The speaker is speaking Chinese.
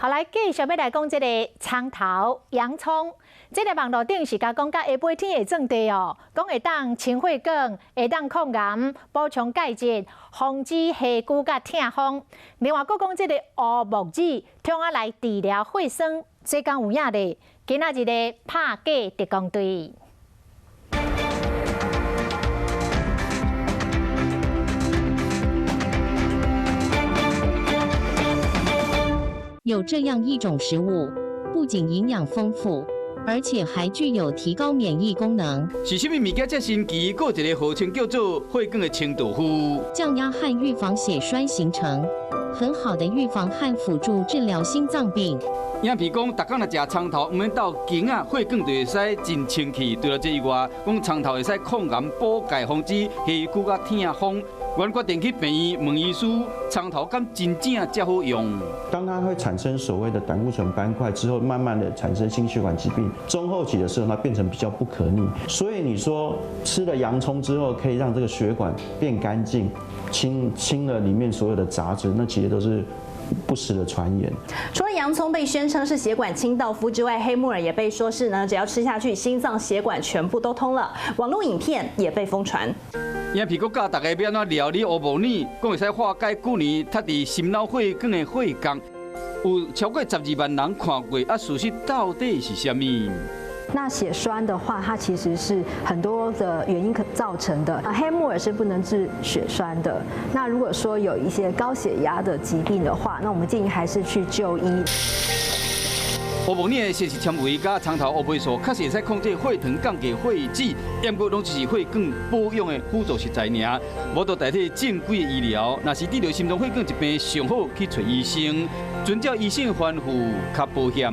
后来继续要来讲这个葱头、洋葱。这个网络顶是甲讲，甲下晡天会种地哦，讲会当清血管，会当抗癌、补充钙质，防止下骨甲痛风。另外，佫讲这个乌木子，通啊来治疗血栓，这讲有影咧。今仔日咧拍假特工队。 有这样一种食物，不仅营养丰富，而且还具有提高免疫功能。是什么物件这神奇？有一个号称叫做血管的清道夫，降压和预防血栓形成，很好的预防和辅助治疗心脏病。影片讲，逐工来食葱头，毋免到经啊，血管就会使真清气。除了这以外，讲葱头会使抗癌、补钙，防止下骨甲痛风。 阮决定去病院问医师，葱头敢真正这好用？当它会产生所谓的胆固醇斑块之后，慢慢的产生心血管疾病，中后期的时候它变成比较不可逆。所以你说吃了洋葱之后可以让这个血管变干净，清了里面所有的杂质，那其实都是 不实的传言。除了洋葱被宣称是血管清道夫之外，黑木耳也被说是呢，只要吃下去，心脏血管全部都通了。网络影片也被疯传。影片佫教大家要安怎料理乌木耳，讲会使化解旧年塌伫心脑血管的血管，有超过12万人看过，事实到底是啥物？ 那血栓的话，它其实是很多的原因造成的。黑木耳是不能治血栓的。那如果说有一些高血压的疾病的话，那我们建议还是去就医。乌木耳的膳食纤维加葱头乌梅素，确实会使控制血糖降低血脂，不过拢只是血管保养的辅助食材尔，无得代替正规的医疗。若是治疗心脏血管疾病，上好去找医生，遵照医生的吩咐，较保险。